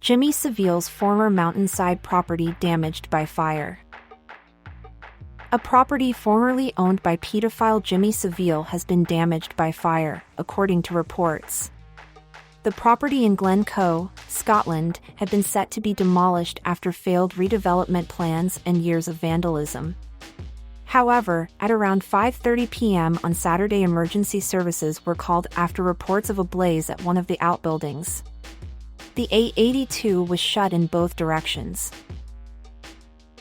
Jimmy Savile's former Mountainside property damaged by fire. A property formerly owned by pedophile Jimmy Savile has been damaged by fire, according to reports. The property in Glencoe, Scotland, had been set to be demolished after failed redevelopment plans and years of vandalism. However, at around 5:30 p.m. on Saturday, emergency services were called after reports of a blaze at one of the outbuildings. The A82 was shut in both directions.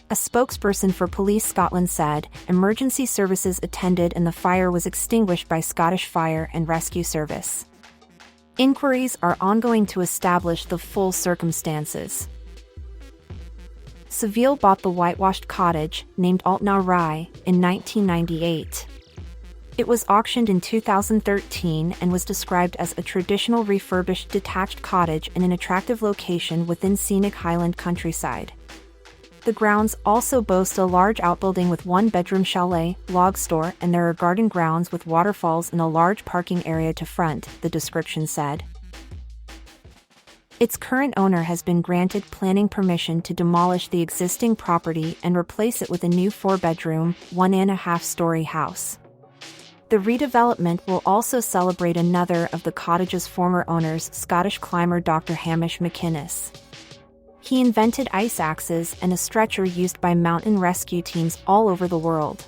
A spokesperson for Police Scotland said, emergency services attended and the fire was extinguished by Scottish Fire and Rescue Service. Inquiries are ongoing to establish the full circumstances. Savile bought the whitewashed cottage, named Altnau Rai, in 1998. It was auctioned in 2013 and was described as a traditional refurbished detached cottage in an attractive location within scenic Highland countryside. The grounds also boast a large outbuilding with one-bedroom chalet, log store, and there are garden grounds with waterfalls and a large parking area to front, the description said. Its current owner has been granted planning permission to demolish the existing property and replace it with a new 4-bedroom, 1.5-story house. The redevelopment will also celebrate another of the cottage's former owners, Scottish climber Dr. Hamish McInnes. He invented ice axes and a stretcher used by mountain rescue teams all over the world.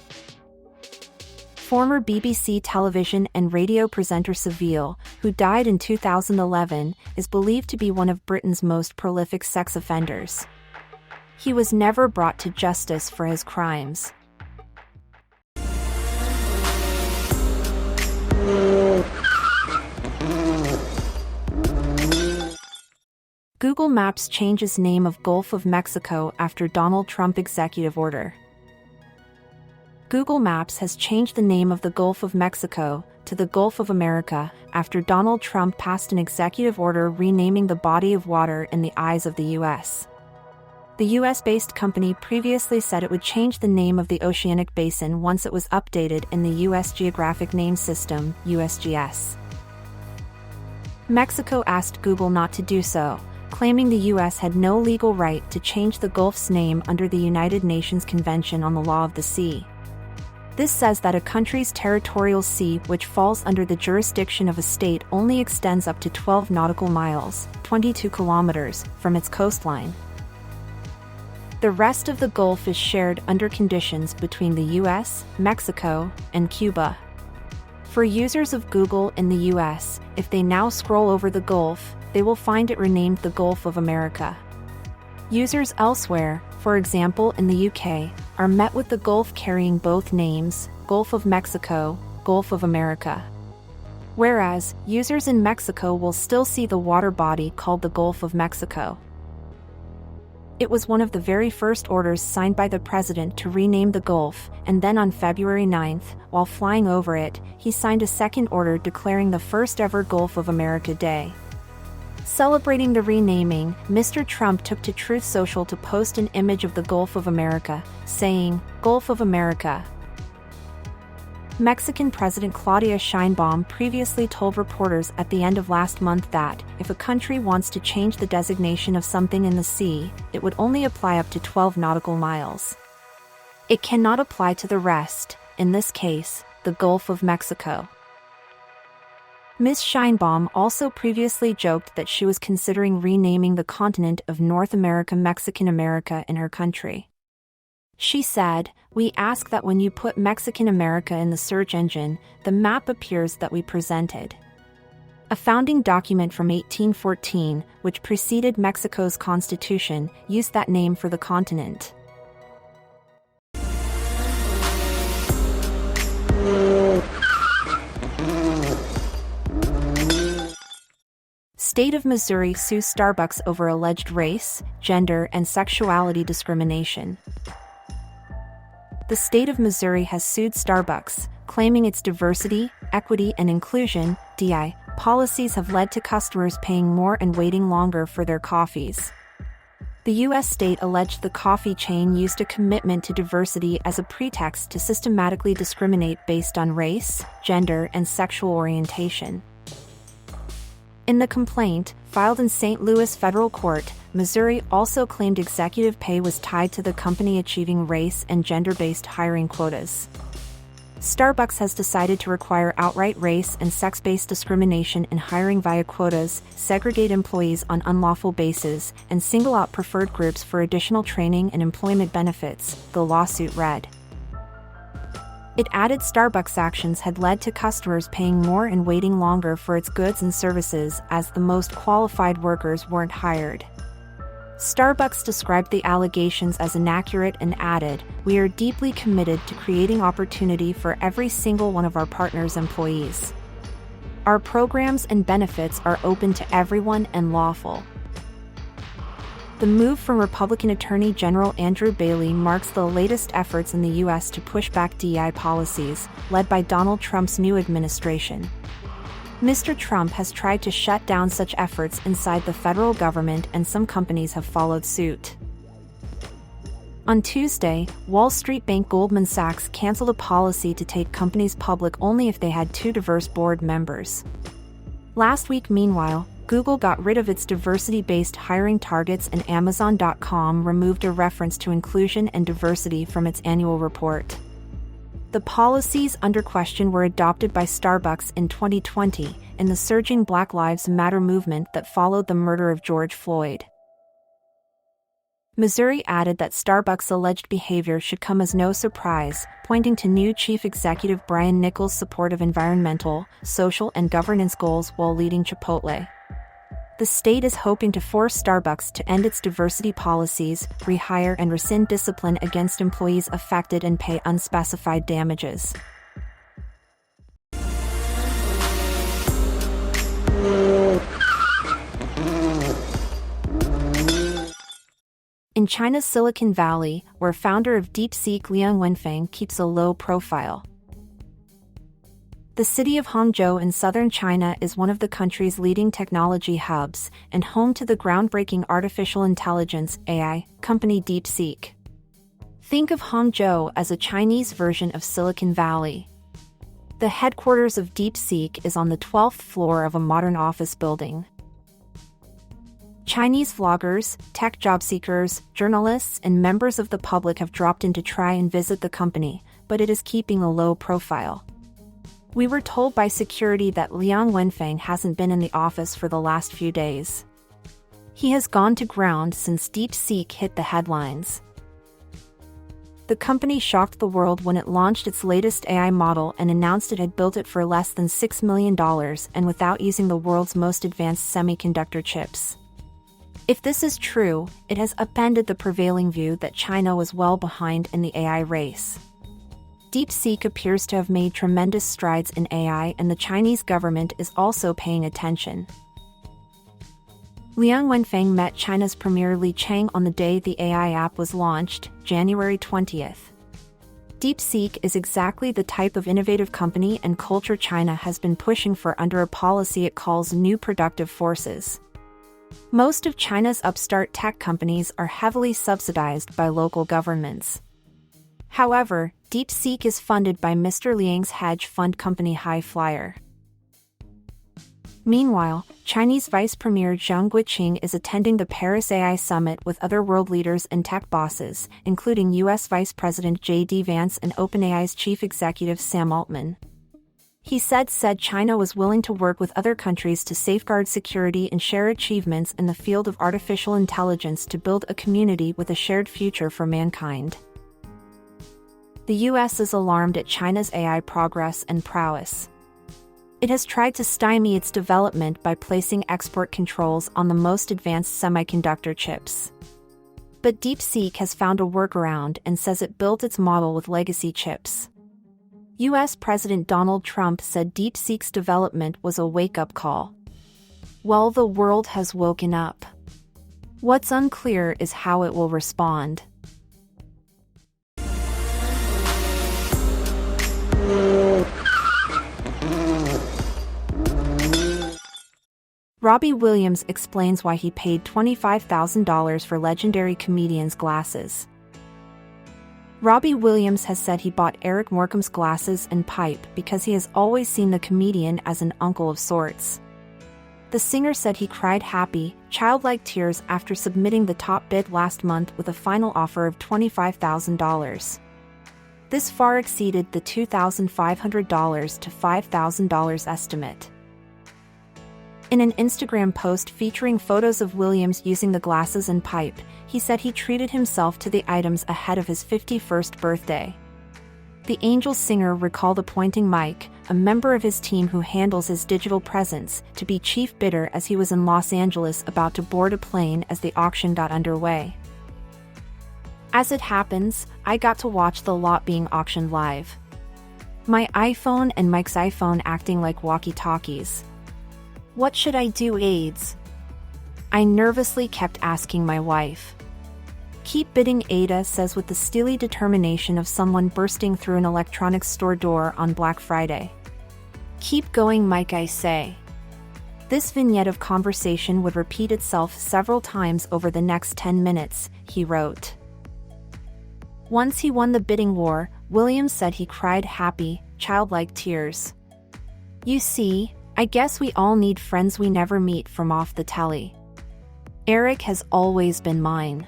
Former BBC television and radio presenter Savile, who died in 2011, is believed to be one of Britain's most prolific sex offenders. He was never brought to justice for his crimes. Google Maps changes name of Gulf of Mexico after Donald Trump executive order. Google Maps has changed the name of the Gulf of Mexico to the Gulf of America after Donald Trump passed an executive order renaming the body of water in the eyes of the U.S. The U.S.-based company previously said it would change the name of the oceanic basin once it was updated in the U.S. Geographic Name System, USGS. Mexico asked Google not to do so, claiming the U.S. had no legal right to change the Gulf's name under the United Nations Convention on the Law of the Sea. This says that a country's territorial sea, which falls under the jurisdiction of a state, only extends up to 12 nautical miles, 22 kilometers, from its coastline. The rest of the Gulf is shared under conditions between the U.S., Mexico, and Cuba. For users of Google in the U.S., if they now scroll over the Gulf, they will find it renamed the Gulf of America. Users elsewhere, for example in the UK, are met with the Gulf carrying both names, Gulf of Mexico, Gulf of America. Whereas, users in Mexico will still see the water body called the Gulf of Mexico. It was one of the very first orders signed by the president to rename the Gulf, and then on February 9, while flying over it, he signed a second order declaring the first ever Gulf of America Day. Celebrating the renaming, Mr. Trump took to Truth Social to post an image of the Gulf of America, saying, "Gulf of America." Mexican President Claudia Sheinbaum previously told reporters at the end of last month that, if a country wants to change the designation of something in the sea, it would only apply up to 12 nautical miles. It cannot apply to the rest, in this case, the Gulf of Mexico. Ms. Sheinbaum also previously joked that she was considering renaming the continent of North America Mexican America in her country. She said, "We ask that when you put Mexican America in the search engine, the map appears that we presented." A founding document from 1814, which preceded Mexico's constitution, used that name for the continent. State of Missouri sues Starbucks over alleged race, gender, and sexuality discrimination. The state of Missouri has sued Starbucks, claiming its diversity, equity, and inclusion (DI) policies have led to customers paying more and waiting longer for their coffees. The U.S. state alleged the coffee chain used a commitment to diversity as a pretext to systematically discriminate based on race, gender, and sexual orientation. In the complaint, filed in St. Louis federal court, Missouri also claimed executive pay was tied to the company achieving race and gender-based hiring quotas. Starbucks has decided to require outright race and sex-based discrimination in hiring via quotas, segregate employees on unlawful bases, and single out preferred groups for additional training and employment benefits, the lawsuit read. It added Starbucks' actions had led to customers paying more and waiting longer for its goods and services as the most qualified workers weren't hired. Starbucks described the allegations as inaccurate and added, "We are deeply committed to creating opportunity for every single one of our partners' employees. Our programs and benefits are open to everyone and lawful." The move from Republican Attorney General Andrew Bailey marks the latest efforts in the U.S. to push back DEI policies, led by Donald Trump's new administration. Mr. Trump has tried to shut down such efforts inside the federal government, and some companies have followed suit. On Tuesday, Wall Street bank Goldman Sachs canceled a policy to take companies public only if they had 2 diverse board members. Last week, meanwhile, Google got rid of its diversity-based hiring targets, and Amazon.com removed a reference to inclusion and diversity from its annual report. The policies under question were adopted by Starbucks in 2020 in the surging Black Lives Matter movement that followed the murder of George Floyd. Missouri added that Starbucks' alleged behavior should come as no surprise, pointing to new Chief Executive Brian Niccol's support of environmental, social, and governance goals while leading Chipotle. The state is hoping to force Starbucks to end its diversity policies, rehire and rescind discipline against employees affected, and pay unspecified damages. In China's Silicon Valley, where founder of DeepSeek Liang Wenfeng keeps a low profile. The city of Hangzhou in southern China is one of the country's leading technology hubs and home to the groundbreaking artificial intelligence (AI) company DeepSeek. Think of Hangzhou as a Chinese version of Silicon Valley. The headquarters of DeepSeek is on the 12th floor of a modern office building. Chinese vloggers, tech job seekers, journalists, and members of the public have dropped in to try and visit the company, but it is keeping a low profile. We were told by security that Liang Wenfeng hasn't been in the office for the last few days. He has gone to ground since DeepSeek hit the headlines. The company shocked the world when it launched its latest AI model and announced it had built it for less than $6 million and without using the world's most advanced semiconductor chips. If this is true, it has upended the prevailing view that China was well behind in the AI race. DeepSeek appears to have made tremendous strides in AI, and the Chinese government is also paying attention. Liang Wenfeng met China's Premier Li Chang on the day the AI app was launched, January 20th. DeepSeek is exactly the type of innovative company and culture China has been pushing for under a policy it calls New Productive Forces. Most of China's upstart tech companies are heavily subsidized by local governments. However, DeepSeek is funded by Mr. Liang's hedge fund company High Flyer. Meanwhile, Chinese Vice Premier Zhang Guiqing is attending the Paris AI Summit with other world leaders and tech bosses, including U.S. Vice President J.D. Vance and OpenAI's Chief Executive Sam Altman. He said China was willing to work with other countries to safeguard security and share achievements in the field of artificial intelligence to build a community with a shared future for mankind. The U.S. is alarmed at China's AI progress and prowess. It has tried to stymie its development by placing export controls on the most advanced semiconductor chips. But DeepSeek has found a workaround and says it built its model with legacy chips. U.S. President Donald Trump said DeepSeek's development was a wake-up call. Well, the world has woken up. What's unclear is how it will respond. Robbie Williams explains why he paid $25,000 for legendary comedian's glasses. Robbie Williams has said he bought Eric Morecambe's glasses and pipe because he has always seen the comedian as an uncle of sorts. The singer said he cried happy, childlike tears after submitting the top bid last month with a final offer of $25,000. This far exceeded the $2,500 to $5,000 estimate. In an Instagram post featuring photos of Williams using the glasses and pipe, he said he treated himself to the items ahead of his 51st birthday. The Angels singer recalled appointing Mike, a member of his team who handles his digital presence, to be chief bidder as he was in Los Angeles about to board a plane as the auction got underway. As it happens, I got to watch the lot being auctioned live. My iPhone and Mike's iPhone acting like walkie-talkies. What should I do, AIDS? I nervously kept asking my wife. Keep bidding, Ada says with the steely determination of someone bursting through an electronics store door on Black Friday. Keep going, Mike, I say. This vignette of conversation would repeat itself several times over the next 10 minutes, he wrote. Once he won the bidding war, Williams said he cried happy, childlike tears. You see, I guess we all need friends we never meet from off the telly. Eric has always been mine.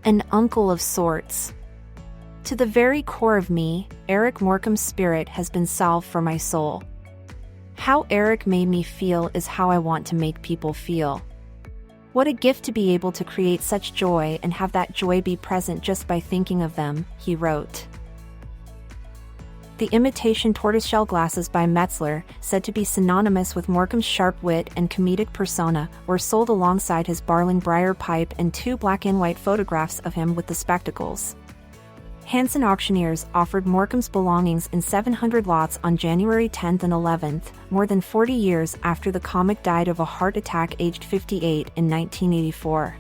An uncle of sorts. To the very core of me, Eric Morecambe's spirit has been salve for my soul. How Eric made me feel is how I want to make people feel. What a gift to be able to create such joy and have that joy be present just by thinking of them, he wrote. The imitation tortoiseshell glasses by Metzler, said to be synonymous with Morecambe's sharp wit and comedic persona, were sold alongside his Barling briar pipe and 2 black and white photographs of him with the spectacles. Hanson auctioneers offered Morecambe's belongings in 700 lots on January 10th and 11th, more than 40 years after the comic died of a heart attack aged 58 in 1984.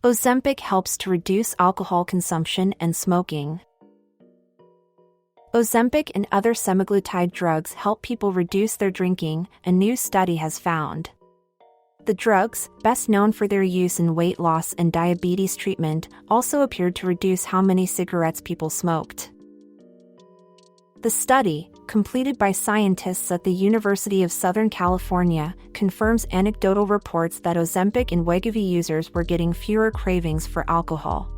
Ozempic helps to reduce alcohol consumption and smoking. Ozempic and other semaglutide drugs help people reduce their drinking, a new study has found. The drugs, best known for their use in weight loss and diabetes treatment, also appeared to reduce how many cigarettes people smoked. The study, completed by scientists at the University of Southern California, confirms anecdotal reports that Ozempic and Wegovy users were getting fewer cravings for alcohol.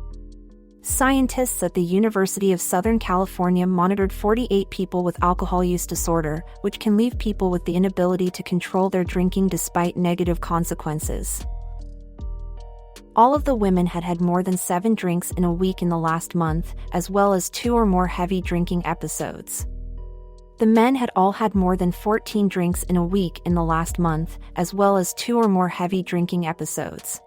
Scientists at the University of Southern California monitored 48 people with alcohol use disorder, which can leave people with the inability to control their drinking despite negative consequences. All of the women had had more than 7 drinks in a week in the last month, as well as 2 or more heavy drinking episodes. The men had all had more than 14 drinks in a week in the last month, as well as 2 or more heavy drinking episodes.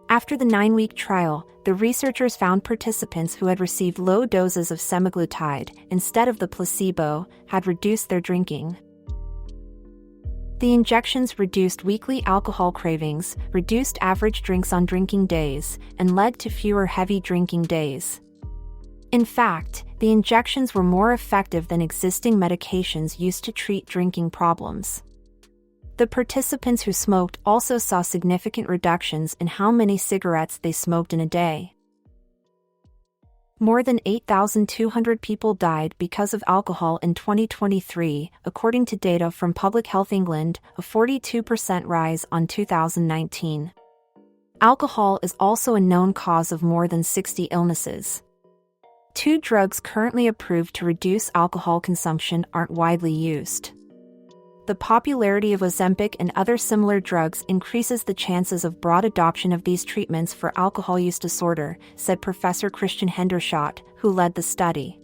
After the 9-week trial, the researchers found participants who had received low doses of semaglutide, instead of the placebo, had reduced their drinking. The injections reduced weekly alcohol cravings, reduced average drinks on drinking days, and led to fewer heavy drinking days. In fact, the injections were more effective than existing medications used to treat drinking problems. The participants who smoked also saw significant reductions in how many cigarettes they smoked in a day. More than 8,200 people died because of alcohol in 2023, according to data from Public Health England, a 42% rise on 2019. Alcohol is also a known cause of more than 60 illnesses. 2 drugs currently approved to reduce alcohol consumption aren't widely used. The popularity of Ozempic and other similar drugs increases the chances of broad adoption of these treatments for alcohol use disorder, said Professor Christian Hendershot, who led the study.